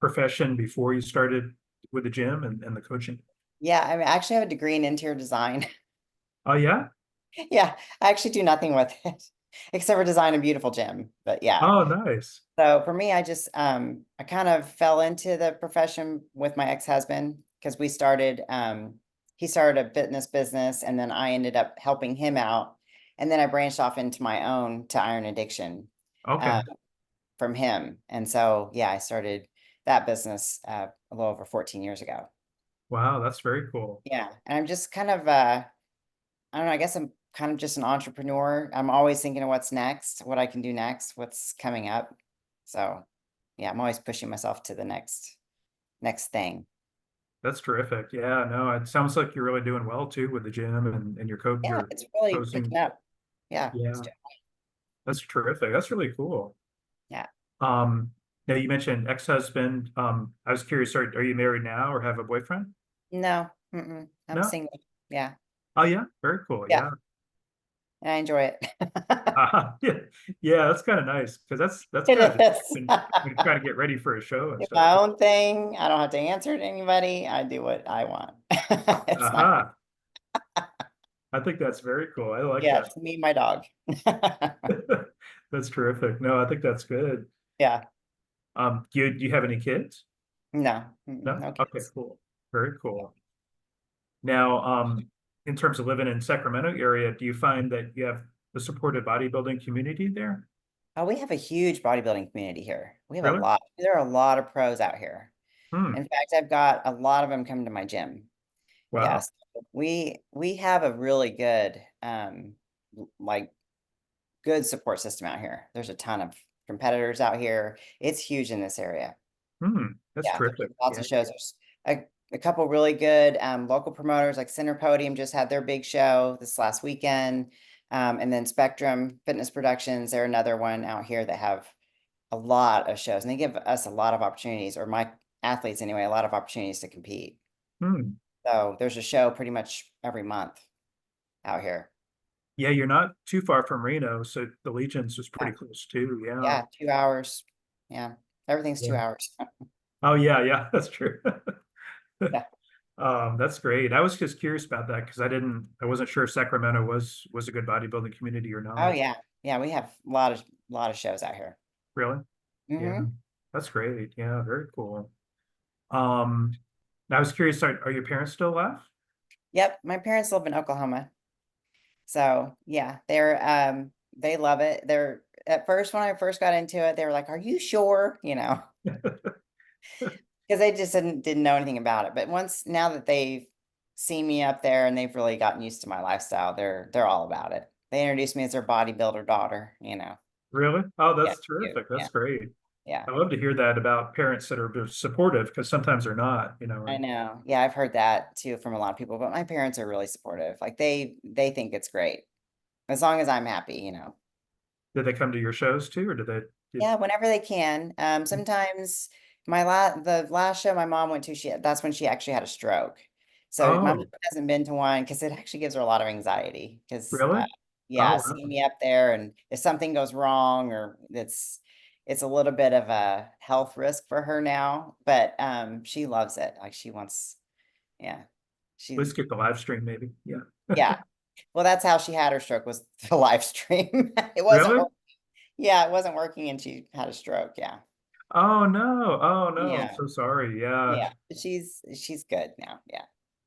profession before you started with the gym and the coaching. Yeah, I mean, I actually have a degree in interior design. Oh yeah? Yeah, I actually do nothing with it except for design a beautiful gym. But yeah. Oh, nice. So for me, I kind of fell into the profession with my ex-husband because he started a fitness business and then I ended up helping him out. And then I branched off into my own to iron addiction uh, Okay. from him. And so, yeah, I started that business a little over 14 years ago. Wow, that's very cool. Yeah. And I'm just kind of, I don't know, I guess I'm kind of just an entrepreneur. I'm always thinking of what's next, what I can do next, what's coming up. So yeah, I'm always pushing myself to the next thing. That's terrific. Yeah, no, it sounds like you're really doing well too with the gym and Yeah, your it's really posing. picking up. Yeah. Yeah, that's terrific. That's really cool. Yeah. Um, Now you mentioned ex-husband. I was curious, are you married now or have a boyfriend? No, I'm No? single. Yeah. Oh yeah, very cool. Yeah. Yeah. And I enjoy it. Yeah, yeah, that's kind of nice because that's It kind of is. when you're trying to get ready for a show and Do stuff. my own thing. I don't have to answer to anybody. I do what I want. It's nice. Aha. I think that's very cool. I like Yeah, that. it's me and my dog. That's terrific. No, I think that's good. Yeah. Do you have any kids? No, No? no Okay, kids. cool. Very cool. Now, in terms of living in Sacramento area, do you find that you have a supportive bodybuilding community there? Oh, we have a huge bodybuilding community here. We have a Really? lot. There are a lot of pros out here. Hmm. In fact, I've got a lot of them come to my gym. Wow. Yes, we have a really good like good support system out here. There's a ton of competitors out here. It's huge in this area. Hmm. That's Yeah, there's terrific. lots Yeah. of shows. There's a couple really good local promoters like Center Podium just had their big show this last weekend. And then Spectrum Fitness Productions, they're another one out here that have a lot of shows, and they give us a lot of opportunities, or my athletes anyway, a lot of opportunities to compete. Hmm. So there's a show pretty much every month out here. Yeah, you're not too far from Reno, so the Legion's was Yeah, pretty close too. Yeah. yeah, 2 hours. Yeah, everything's Yeah. 2 hours. Oh yeah, yeah, that's true. Yeah. That's great. I was just curious about that because I wasn't sure if Sacramento was a good bodybuilding community or Oh not. yeah, yeah. We have a lot of shows out here. Really? Yeah, Hmm. that's great. Yeah, very cool. Um, I was curious, are your parents still alive? Yep, my parents live in Oklahoma, so yeah, they love it. They're at first when I first got into it, they were like, "Are you sure?" Because they just didn't know anything about it. But once now that they've seen me up there and they've really gotten used to my lifestyle, they're all about it. They introduced me as their bodybuilder daughter. Really? Oh, Yeah, that's cute. terrific. Yeah, That's great. yeah. I love to hear that about parents that are supportive because sometimes they're not, I or know. Yeah, I've heard that too from a lot of people, but my parents are really supportive. Like they think it's great as long as I'm happy. did they come to your shows too, or did, Yeah, whenever they can. Sometimes the last show my mom went to, that's when she actually had a stroke. So my mom oh, hasn't been to one because it actually gives her a lot of anxiety. Because really? Oh, yeah, seeing wow. me up there, and if something goes wrong, or it's a little bit of a health risk for her now, but she loves it. Like she wants, yeah, Let's she get the live stream maybe. Yeah. yeah. Well, that's how she had her stroke, was the live stream. It wasn't Really? working. Yeah, it wasn't working, and she had a stroke. Yeah. Oh no. Oh no. I'm Yeah. so sorry. Yeah. Yeah, she's good now. Yeah.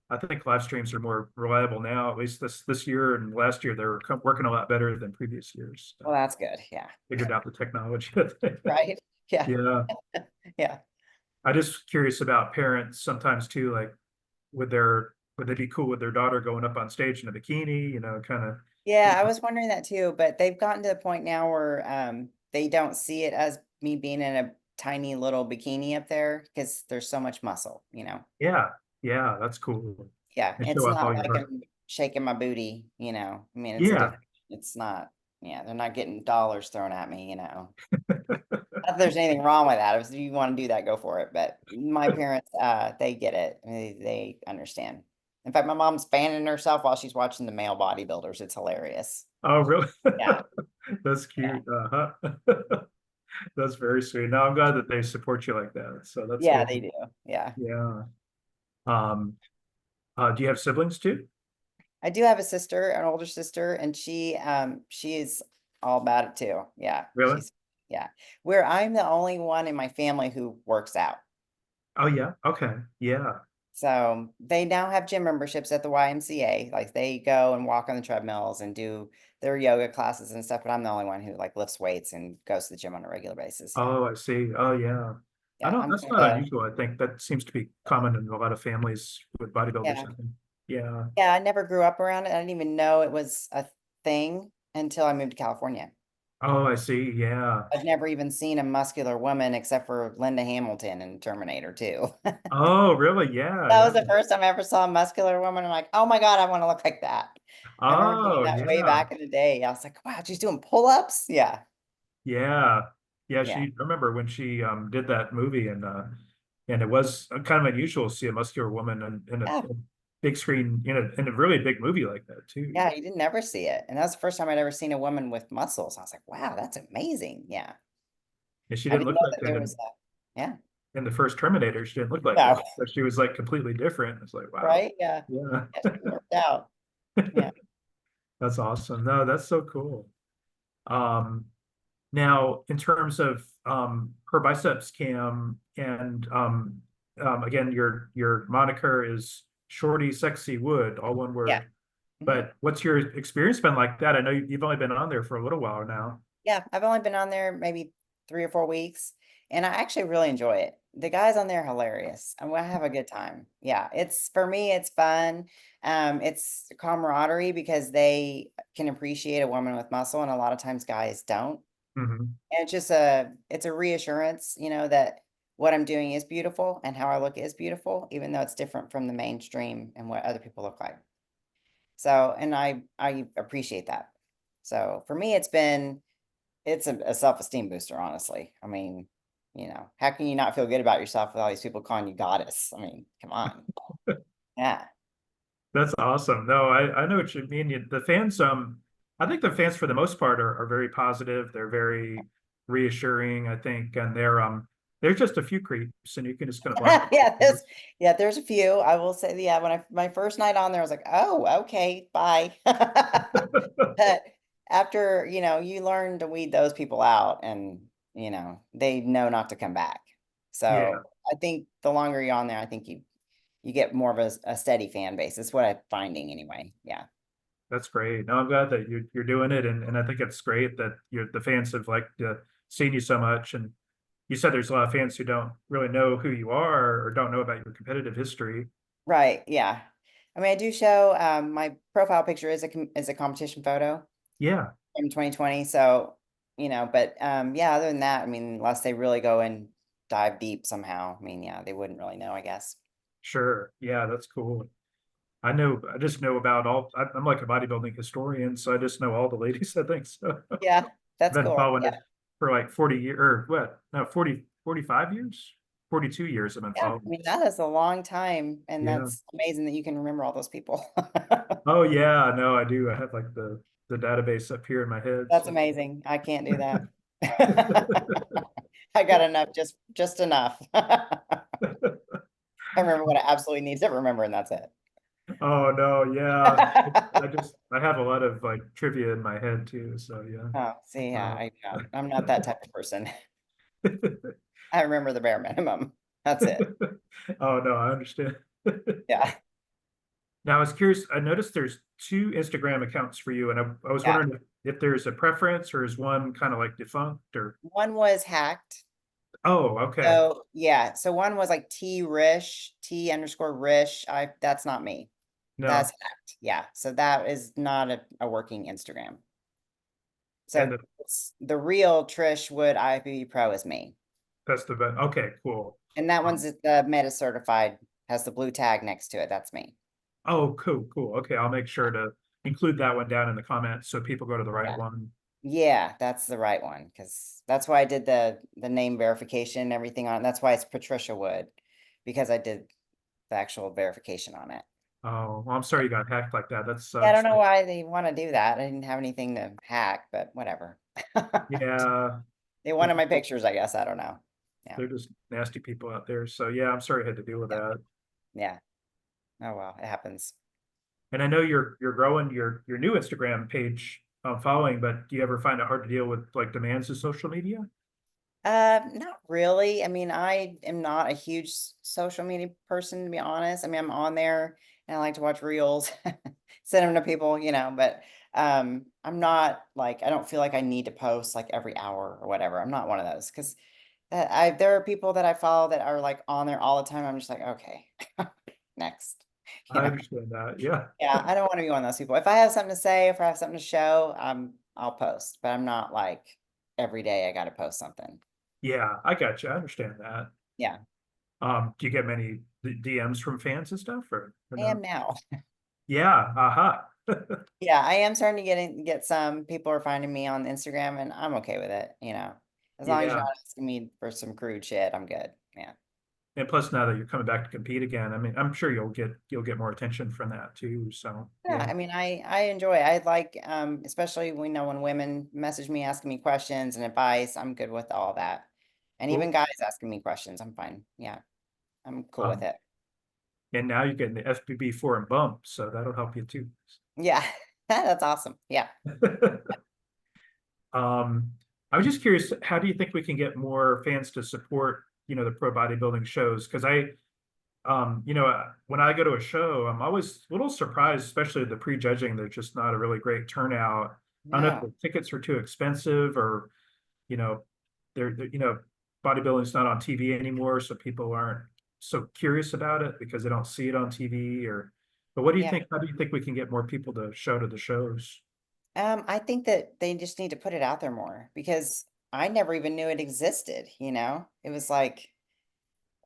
I think live streams are more reliable now, at least this year and last year, they were working a lot better than previous years. Well, that's good. Yeah. Figured out the technology. Right. Yeah. Yeah. Yeah. I just curious about parents sometimes too, like would they be cool with their daughter going up on stage in a bikini, kind of. Yeah, I was wondering that too, but they've gotten to the point now where they don't see it as me being in a tiny little bikini up there because there's so much muscle. Yeah. Yeah, that's cool. Yeah, And show it's off not all your like heart. I'm shaking my booty. I mean, it's a Yeah. different, it's not, yeah, they're not getting dollars thrown at me. Not that there's anything wrong with that. If you want to do that, go for it. But my parents, they get it. They understand. In fact, my mom's fanning herself while she's watching the male bodybuilders. It's hilarious. Oh, really? Yeah, That's yeah, cute. Uh-huh. That's very sweet. No, I'm glad that they support you like that. So that's yeah, good. they do. Yeah, Yeah. Um, do you have siblings too? I do have a sister, an older sister, and she's all about it too. Yeah, Really? yeah. Where I'm the only one in my family who works out. Oh, yeah. Okay. Yeah. So they now have gym memberships at the YMCA. Like they go and walk on the treadmills and do their yoga classes and stuff, but I'm the only one who like lifts weights and goes to the gym on a regular basis. Yeah. Oh, I see. Oh, yeah. I Yeah. don't, I'm that's kind of not a, unusual. I think that seems to be common in a lot of families with bodybuilders, yeah. I think. Yeah. Yeah. I never grew up around it. I didn't even know it was a thing until I moved to California. Oh, I see. Yeah. I've never even seen a muscular woman except for Linda Hamilton in Terminator 2. Oh, really? Yeah. That Yeah. was the first time I ever saw a muscular woman. I'm like, oh my God, I want to look like that. I remember thinking Oh, that way yeah. back in the day. I was like, wow, she's doing pull-ups. Yeah. Yeah. Yeah. Yeah. I remember when she did that movie and it was kind of unusual to see a muscular woman in Yeah. a big screen, in a really big movie like that too. Yeah. You didn't ever see it. And that was the first time I'd ever seen a woman with muscles. I was like, wow, that's amazing. Yeah. And she I didn't didn't look know like that that there was a, yeah. in the first Terminator. She didn't look like that. No. But she was like completely different. It's like, wow. Right. Yeah. Yeah. Yeah. She worked out. Yeah. That's awesome. No, that's so cool. Um, Now, in terms of her biceps cam and again, your moniker is Shorty Sexy Wood, all one Yeah. word. Mhm. But what's your experience been like that? I know you've only been on there for a little while now. Yeah. I've only been on there maybe 3 or 4 weeks, and I actually really enjoy it. The guys on there are hilarious. I'm gonna have a good time. Yeah. It's for me, it's fun. It's camaraderie because they can appreciate a woman with muscle, and a lot of times guys don't. Hmm. And it's a reassurance, that what I'm doing is beautiful and how I look is beautiful, even though it's different from the mainstream and what other people look like. So, and I appreciate that. So for me, it's a self-esteem booster, honestly. I mean, how can you not feel good about yourself with all these people calling you goddess? I mean, come on. Yeah. That's awesome. No, I know what you mean. The fans, I think the fans for the most part are very positive. They're very reassuring, I think, and they're just a few creeps, and you can just kind of block them. Yeah, there's a few. I will say, yeah, when my first night on there, I was like, oh, okay, bye. But after, you learn to weed those people out, and they know not to come back. Yeah, So I think the longer you're on there, I think you get more of a steady fan base. That's what I'm finding anyway. Yeah. that's great. No, I'm glad that you're doing it, and I think it's great that the fans have seen you so much. And you said there's a lot of fans who don't really know who you are or don't know about your competitive history. Right. Yeah. I mean, I do show, my profile picture is a competition photo Yeah, from 2020. So, but yeah, other than that, I mean, unless they really go and dive deep somehow, I mean, yeah, they wouldn't really know, I guess. sure. Yeah, that's cool. I just know about I'm like a bodybuilding historian, so I just know all the ladies, I think so. I've Yeah, that's been cool. following Yeah. it for like 40 years, or what? No, 45 years? 42 years I've been Yeah. I following mean, it. that is a long time. And Yeah. that's amazing that you can remember all those people. Oh yeah, no, I do. I have like the database up here in my head. That's So amazing. I can't do that. I got enough, just enough. I remember what I absolutely need to remember, and that's it. oh no, yeah. I have a lot of like trivia in my head too. So yeah. Oh, see, yeah, Uh, I'm not that type of person. I remember the bare minimum. That's it. oh no, I understand. Yeah, Now, I was curious. I noticed there's two Instagram accounts for you, and I was yeah. wondering if there's a preference or is one kind of like defunct or. One was hacked. Oh, okay. So yeah, so one was like T_Rish. That's not me. That's No, hacked. Yeah, so that is not a working Instagram. and So the real Trish Wood IFBB Pro is me. that's the best. Okay, cool. And that one's the meta certified, has the blue tag next to it. That's me. Oh, cool, cool. Okay, I'll make sure to include that one down in the comments so people go to the right Yeah. one. Yeah, that's the right one, because that's why I did the name verification and everything on it. That's why it's Patricia Wood, because I did the actual verification on it. Oh, well, I'm sorry you got hacked like that. That Yeah, I don't sucks. know why they want to do that. I didn't have anything to hack, but whatever. Yeah, They wanted my pictures, I guess. I don't know. Yeah. they're just nasty people out there. So yeah, I'm sorry I had to deal with Yeah. that. Yeah. Oh well, it happens. And I know you're growing your new Instagram page following, but do you ever find it hard to deal with like demands of social media? Not really. I mean, I am not a huge social media person, to be honest. I mean, I'm on there and I like to watch reels, send them to people, but I'm not like, I don't feel like I need to post like every hour or whatever. I'm not one of those, because there are people that I follow that are like on there all the time. I'm just like, okay, next, you I know. understand that. Yeah. Yeah, I don't want to be one of those people. If I have something to say, if I have something to show, I'll post, but I'm not like every day I got to post something. Yeah, I got you. I understand that. Yeah. Do you get many DMs from fans and stuff or I no? am now. Yeah, aha. Yeah, I am starting to get some people are finding me on Instagram, and I'm okay with it. As long as you're Yeah. not asking me for some crude shit, I'm good. Yeah. And plus now that you're coming back to compete again, I mean, I'm sure you'll get more attention from that too. So Yeah, yeah. I mean, I enjoy it. I like, especially when women message me asking me questions and advice, I'm good with all that. And even Cool. guys asking me questions, I'm fine. Yeah, I'm cool with Um, it. and now you're getting the FBB forum bump, so that'll help you too. Yeah, that's awesome. Yeah. Um, I was just curious, how do you think we can get more fans to support, the pro bodybuilding shows? Because when I go to a show, I'm always a little surprised, especially the prejudging. There's just not a really great turnout. I don't know if No. the tickets are too expensive or, you know, bodybuilding's not on TV anymore, so people aren't so curious about it because they don't see it on TV but what do you Yeah. think? How do you think we can get more people to show to the shows? I think that they just need to put it out there more, because I never even knew it existed. It was like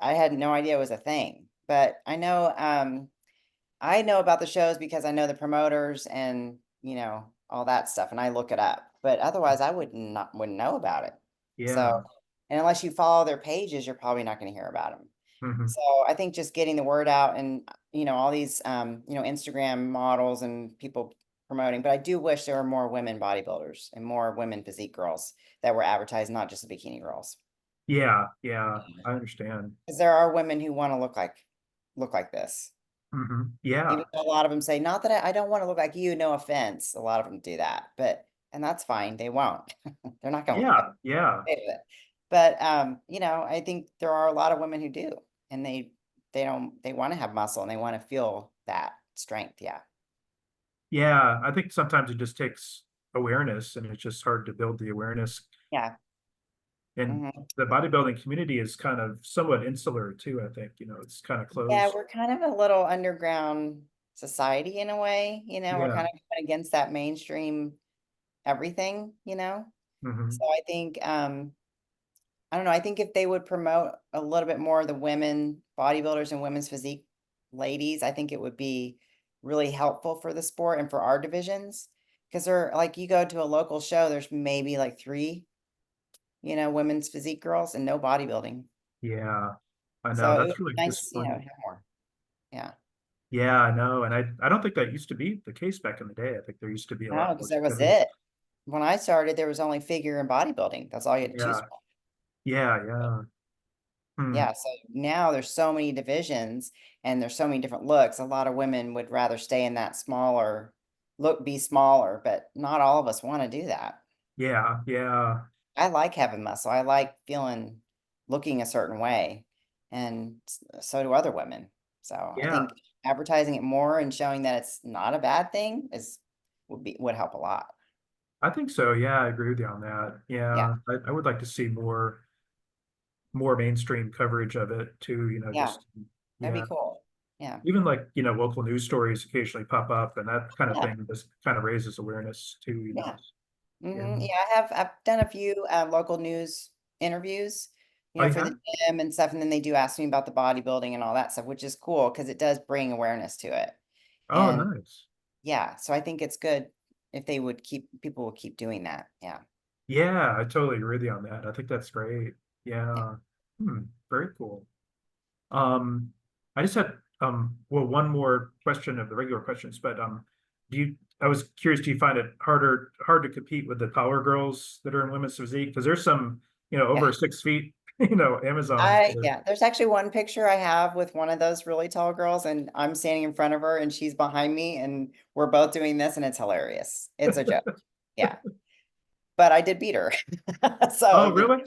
I had no idea it was a thing. But I know about the shows because I know the promoters, and all that stuff, and I look it up. But otherwise, I wouldn't know about it. So, Yeah. and unless you follow their pages, you're probably not going to hear about them. Hmm. So I think just getting the word out, and all these Instagram models and people promoting. But I do wish there were more women bodybuilders and more women physique girls that were advertised, not just the bikini girls. Yeah. Yeah. I understand. Because there are women who want to look like this. Even Yeah. though a lot of them say, not that I don't want to look like you, no offense. A lot of them do that, and that's fine. They won't. They're not going to look like Yeah. Yeah. it. But I think there are a lot of women who do, and they want to have muscle and they want to feel that strength. Yeah. Yeah. I think sometimes it just takes awareness, and it's just hard to build the awareness. Yeah. And Hmm. the bodybuilding community is kind of somewhat insular too, I think. It's kind of Yeah, closed. we're kind of a little underground society in a way. We're Yeah. kind of against that mainstream everything. Hmm. So I think I don't know. I think if they would promote a little bit more of the women bodybuilders and women's physique ladies, I think it would be really helpful for the sport and for our divisions. Because they're like, you go to a local show, there's maybe like three, women's physique girls and no bodybuilding. Yeah. I know. So it would That's be really nice, to disappointing. have more. Yeah. Yeah, I know. And I don't think that used to be the case back in the day. I think there used to be a No, lot because more that was division. it. When I started, there was only figure and bodybuilding. That's all you had to choose Yeah. from. Yeah. Yeah. Hmm. Yeah, so now there's so many divisions and there's so many different looks. A lot of women would rather stay in that smaller look, be smaller, but not all of us want to do that. Yeah. Yeah. I like having muscle. I like looking a certain way, and so do other women. So I Yeah. think advertising it more and showing that it's not a bad thing would help a lot. I think so. Yeah, I agree with you on that. Yeah, Yeah. I would like to see more mainstream coverage of it too, yeah, just that'd yeah. be cool. Yeah, Even like, local news stories occasionally pop up, and that kind of yeah, thing just kind of raises awareness too. yeah. Yeah. Yeah, I've done a few local news interviews, Oh for the yeah? gym and stuff, and then they do ask me about the bodybuilding and all that stuff, which is cool because it does bring awareness to it. Oh, And nice. yeah, so I think it's good if people would keep doing that. Yeah. Yeah, I totally agree with you on that. I think that's great. Yeah. Yeah. Hmm, very cool. Um, I just had well, one more question of the regular questions, but I was curious, do you find it hard to compete with the taller girls that are in women's physique? Because there's some, Yeah. over 6 feet, Amazons that are, Yeah, there's actually one picture I have with one of those really tall girls, and I'm standing in front of her and she's behind me, and we're both doing this, and it's hilarious. It's a joke. Yeah. But I did beat her. So, oh, really?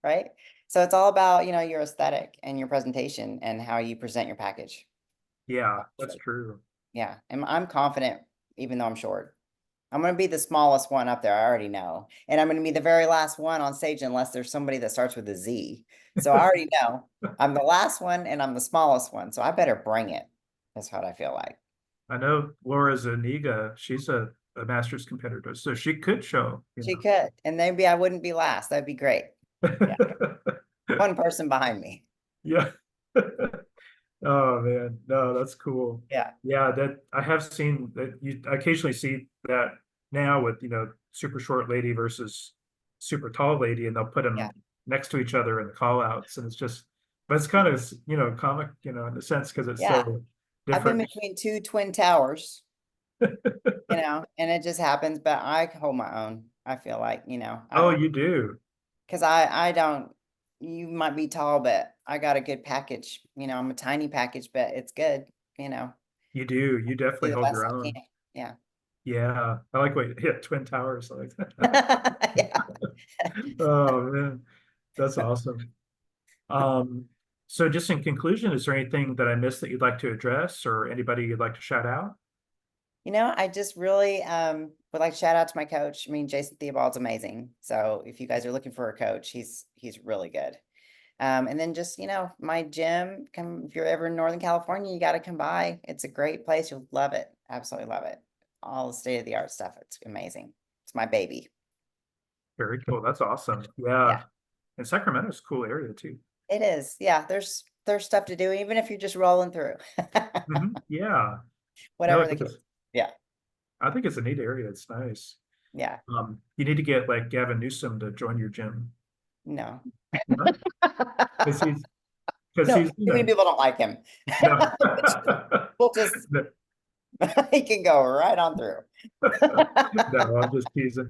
right? So it's all about, your aesthetic and your presentation and how you present your package. Yeah, that's true. Yeah. And I'm confident, even though I'm short. I'm going to be the smallest one up there. I already know. And I'm going to be the very last one on stage unless there's somebody that starts with a Z. So I already know I'm the last one and I'm the smallest one. So I better bring it. That's what I feel like. I know Laura Zaniga, she's a master's competitor, so she could show. She could. And maybe I wouldn't be last. That'd be great. Yeah. One person behind me. Yeah. Oh man, no, that's cool. Yeah. Yeah, that I have seen that I occasionally see that now with, super short lady versus super tall lady, and they'll put Yeah. them next to each other in the call outs, and it's just, but it's kind of, comic, in a sense, because it's Yeah. so I've been different. between two twin towers, and it just happens, but I hold my own. I feel like, Oh, you do. because I don't, you might be tall, but I got a good package. I'm a tiny package, but it's good, you know, You do. You do definitely the hold best your I own. can. Yeah. Yeah. I like what, yeah, Twin Towers. I like that. Yeah. Oh man, that's awesome. Um, so just in conclusion, is there anything that I missed that you'd like to address or anybody you'd like to shout out? I just really would like to shout out to my coach. I mean, Jason Theobald's amazing. So if you guys are looking for a coach, he's really good. And then just, my gym, come if you're ever in Northern California, you got to come by. It's a great place. You'll love it. Absolutely love it. All the state of the art stuff. It's amazing. It's my baby. Very cool. That's awesome. Yeah. Yeah, And Sacramento's a cool area too. it is. Yeah, there's stuff to do, even if you're just rolling through. Yeah. No, Whatever it the case. is. Yeah. I think it's a neat area. It's nice. Yeah, You need to get like Gavin Newsom to join your gym. no. Because because No, he's, too many people don't like him. no. We'll just, he can go right on through. No, I'm just teasing.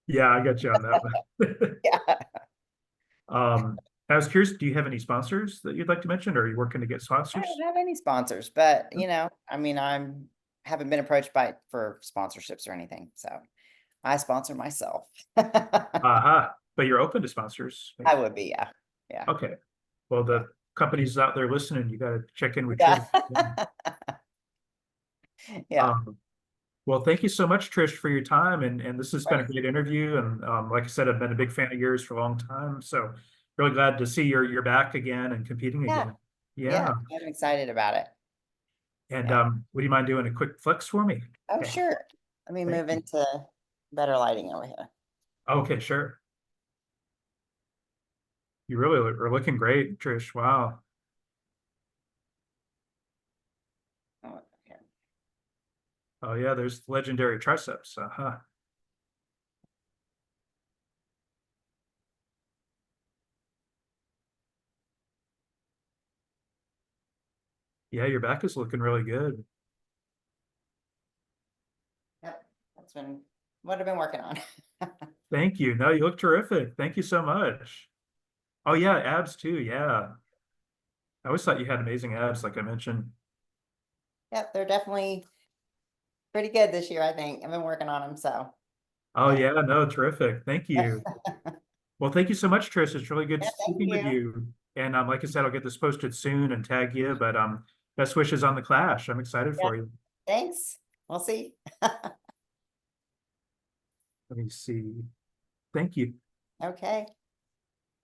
Yeah, I got you on that one. Yeah. I was curious, do you have any sponsors that you'd like to mention, or are you working to get I sponsors? don't have any sponsors, but I mean, haven't been approached for sponsorships or anything, so I sponsor myself. Aha, but you're open to sponsors. I would be, yeah, yeah, Okay. Well, yeah. the companies out there listening, you got to check in with Yeah. Trish. Yeah, Well, thank you so much, Trish, for your time. And this has been a right. great interview. And like I said, I've been a big fan of yours for a long time. So really glad to see you're back again and competing Yeah, again. yeah, Yeah. I'm excited about it. And Yeah. would you mind doing a quick flex for me? Oh, Okay. sure. Let me Thank move you. into better lighting over here. Okay, sure. You really are looking great, Trish. Wow. Oh, here. Oh yeah, there's legendary triceps. Uh-huh. Yeah, your back is looking really good. Yep, that's been what I've been working on. Thank you. No, you look terrific. Thank you so much. Oh yeah, abs too. Yeah. I always thought you had amazing abs, like I mentioned. Yep, they're definitely pretty good this year, I think. I've been working on them, so Oh yeah. yeah, no, terrific. Thank you. Well, thank you so much, Trish. It's really good Yeah, thank speaking with you. you. And like I said, I'll get this posted soon and tag you. But best wishes on the clash. I'm excited Yeah, for you. thanks. We'll see. Let me see. Thank you. Okay.